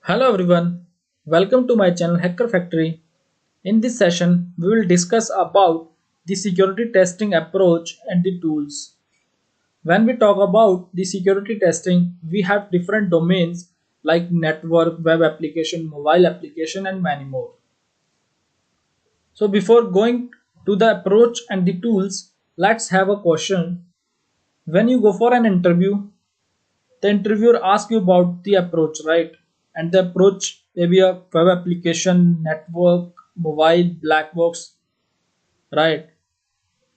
Hello everyone, welcome to my channel Hacker Factory. In this session, we will discuss about the security testing approach and the tools. When we talk about the security testing, we have different domains like network, web application, mobile application and many more. So before going to the approach and the tools, let's have a question. When you go for an interview, the interviewer asks you about the approach, right? And the approach maybe a web application, network, mobile, black box, right?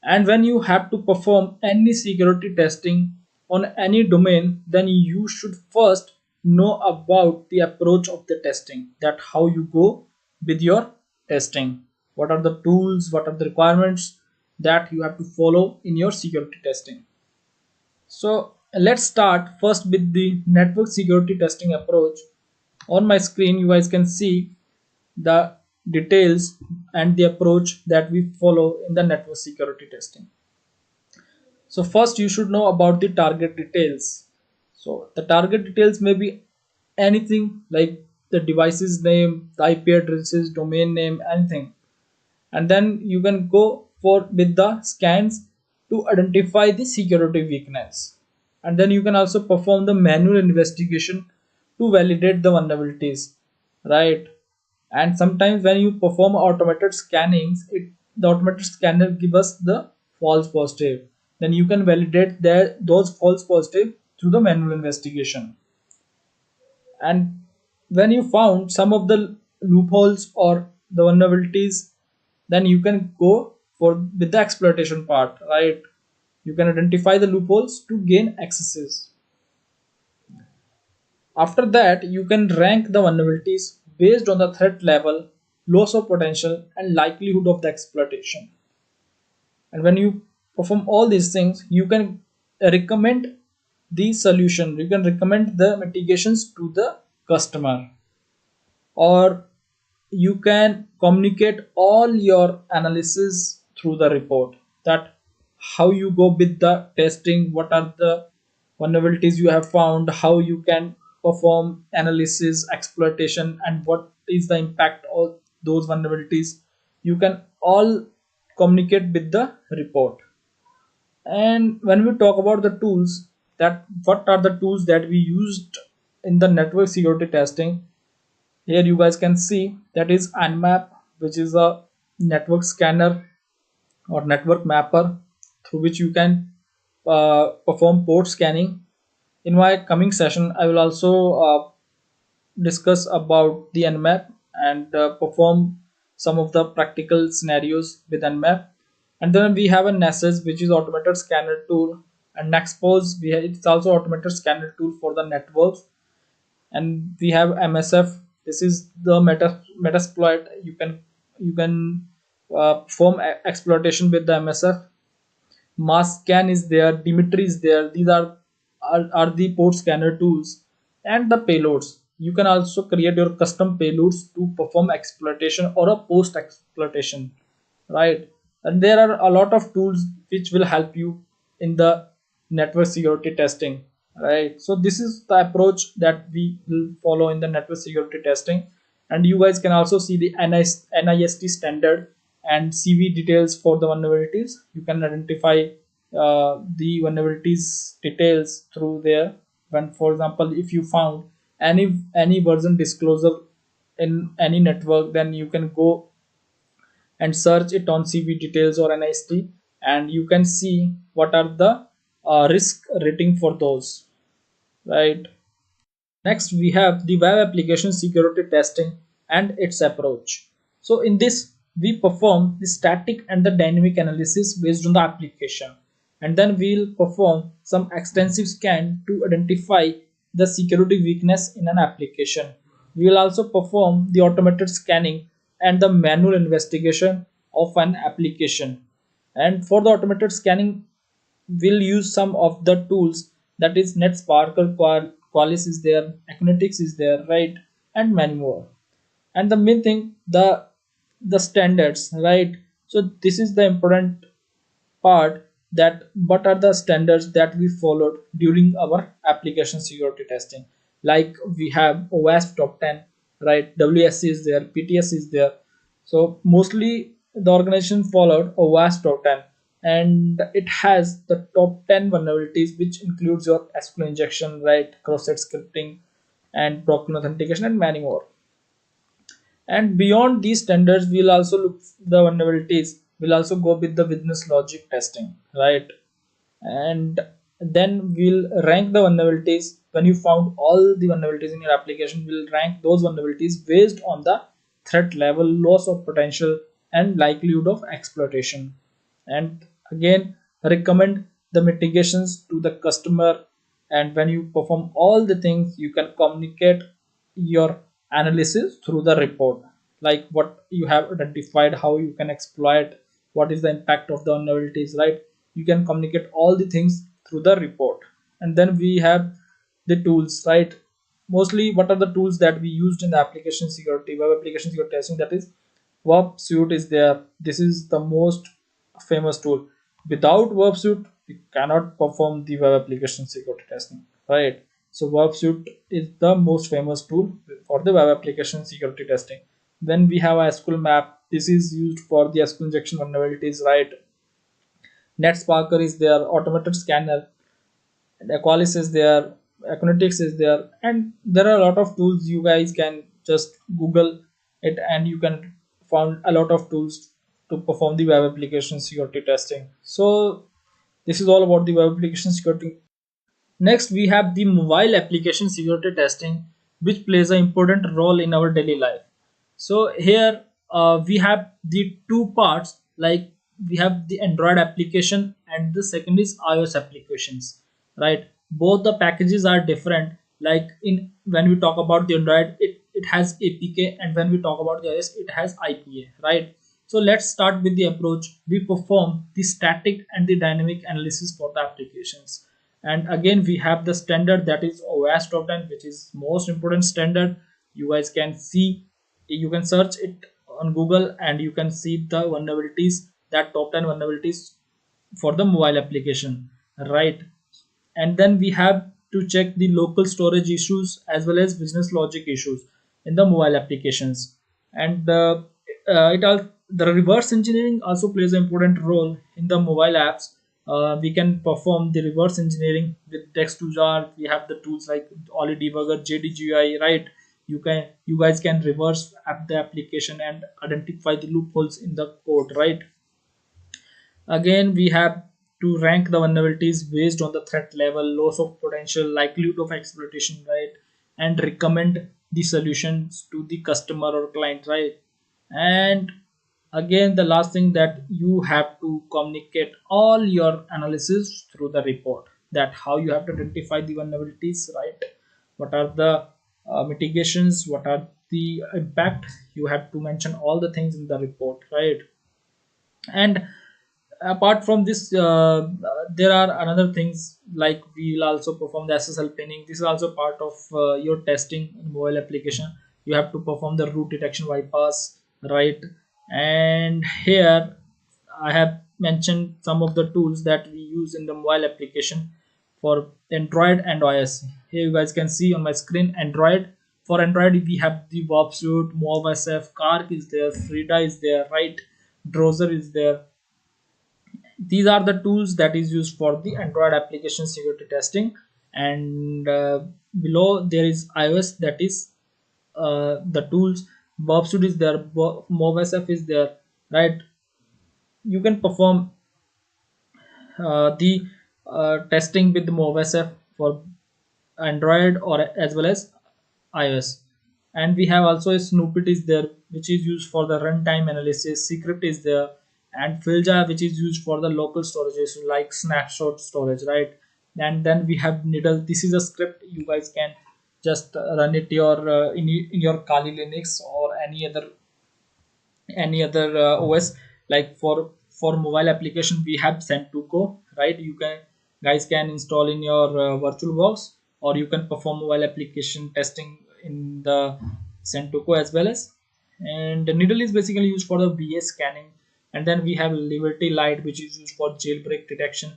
And when you have to perform any security testing on any domain, then you should first know about the approach of the testing, that how you go with your testing. What are the tools, what are the requirements that you have to follow in your security testing. So let's start first with the network security testing approach. On my screen, you guys can see the details and the approach that we follow in the network security testing. So first you should know about the target details. So the target details may be anything like the device's name, the IP addresses, domain name, anything. And then you can go for with the scans to identify the security weakness. And then you can also perform the manual investigation to validate the vulnerabilities, right? And sometimes when you perform automated scannings, the automated scanner give us the false positive. Then you can validate those false positive through the manual investigation. And when you found some of the loopholes or the vulnerabilities, then you can go for with the exploitation part, right? You can identify the loopholes to gain accesses. After that, you can rank the vulnerabilities based on the threat level, loss of potential, and likelihood of the exploitation. And when you perform all these things, you can recommend the solution. You can recommend the mitigations to the customer, or you can communicate all your analysis through the report, that how you go with the testing, what are the vulnerabilities you have found, how you can perform analysis, exploitation, and what is the impact of those vulnerabilities. You can all communicate with the report. And when we talk about the tools, that what are the tools that we used in the network security testing, here you guys can see that is Nmap, which is a network scanner or network mapper through which you can perform port scanning. In my coming session, I will also discuss about the Nmap and perform some of the practical scenarios with Nmap. And then we have a Nessus, which is automated scanner tool, and Nexpose, it's also automated scanner tool for the networks. And we have MSF. This is the metasploit. You can perform exploitation with the MSF. Mass is there, Dimitri is there. These are the port scanner tools. And the payloads, you can also create your custom payloads to perform exploitation or a post exploitation, right? And there are a lot of tools which will help you in the network security testing, right? So this is the approach that we will follow in the network security testing. And you guys can also see the NIST standard and CV details for the vulnerabilities. You can identify the vulnerabilities details through there. When, for example, if you found any version disclosure in any network, then you can go and search it on CV details or NIST, and you can see what are the risk rating for those, right? Next, we have the web application security testing and its approach. So in this, we perform the static and the dynamic analysis based on the application. And then we'll perform some extensive scan to identify the security weakness in an application. We will also perform the automated scanning and the manual investigation of an application. And for the automated scanning, we'll use some of the tools, that is NetSparkle, Qualys is there, Equinetics is there, right? And many more. And the main thing, the standards, right? So this is the important part, that what are the standards that we followed during our application security testing. like we have OWASP top 10, right? WSC is there, PTS is there. So mostly the organization followed OWASP top 10, and it has the top 10 vulnerabilities, which includes your SQL injection, right? Cross-site scripting and broken authentication and many more. And beyond these standards, we'll also look the vulnerabilities. We'll also go with the business logic testing, right? And then we'll rank the vulnerabilities. When you found all the vulnerabilities in your application, we'll rank those vulnerabilities based on the threat level, loss of potential, and likelihood of exploitation. And again, recommend the mitigations to the customer. And when you perform all the things, you can communicate your analysis through the report, like what you have identified, how you can exploit, what is the impact of the vulnerabilities, right? You can communicate all the things through the report. And then we have the tools, right? Mostly what are the tools that we used in the application security, web application security testing? That is, Verb Suite is there. This is the most famous tool. Without Verb Suite, we cannot perform the web application security testing, right? So Verb Suite is the most famous tool for the web application security testing. Then we have a SQL map. This is used for the SQL injection vulnerabilities, right? NetSparker is there, automated scanner, and Aqualis is there, Econetics is there, and there are a lot of tools. You guys can just Google it, and you can find a lot of tools to perform the web application security testing. So this is all about the web application security. Next, we have the mobile application security testing, which plays an important role in our daily life. So here we have the two parts, like we have the Android application and the second is iOS applications, right? Both the packages are different. Like in when we talk about the Android, it has APK, and when we talk about the iOS, it has IPA, right? So let's start with the approach. We perform the static and the dynamic analysis for the applications. And again, we have the standard, that is OWASP top 10, which is most important standard. You guys can see, you can search it on Google and you can see the vulnerabilities, that top 10 vulnerabilities for the mobile application, right? And then we have to check the local storage issues as well as business logic issues in the mobile applications. And it all the reverse engineering also plays an important role in the mobile apps. We can perform the reverse engineering with Dex2Jar. We have the tools like Oli Debugger, JDGI, right? You guys can reverse the application and identify the loopholes in the code, right? Again, we have to rank the vulnerabilities based on the threat level, loss of potential, likelihood of exploitation, right? And recommend the solutions to the customer or client, right? And again, the last thing, that you have to communicate all your analysis through the report, that how you have to identify the vulnerabilities, right? What are the mitigations, what are the impact? You have to mention all the things in the report, right? And apart from this, there are another things, like we will also perform the SSL pinning. This is also part of your testing in mobile application. You have to perform the root detection bypass, right? And here I have mentioned some of the tools that we use in the mobile application for Android and iOS. Here you guys can see on my screen Android. For Android, we have the Warp Suite, MovSF, Kark is there, Frida is there, right? Browser is there. These are the tools that is used for the Android application security testing. And below there is iOS, that is the tools. Bobsuit is there, MovSF is there, right? You can perform the testing with the MovSF for Android or as well as iOS. And we have also a Snoopit is there, which is used for the runtime analysis. Secret is there, and Filja, which is used for the local storages like snapshot storage, right? And then we have Needle. This is a script you guys can just run it your in your Kali Linux or any other OS. Like for mobile application, we have Sentuko, right? You can guys can install in your VirtualBox, or you can perform mobile application testing in the Sentuko as well as. And the Needle is basically used for the VA scanning. And then we have Liberty Light, which is used for jailbreak detection.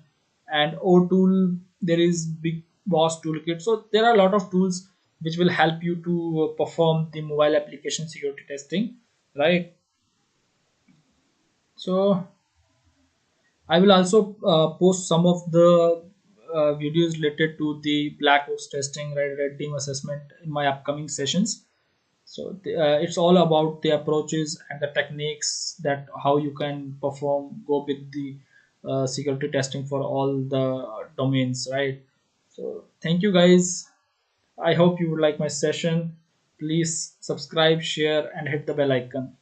And O tool, there is Big Boss toolkit. So there are a lot of tools which will help you to perform the mobile application security testing, right? So I will also post some of the videos related to the black box testing, right, red team assessment in my upcoming sessions. So it's all about the approaches and the techniques that how you can perform, go with the security testing for all the domains, right? So thank you guys. I hope you would like my session. Please subscribe, share, and hit the bell icon.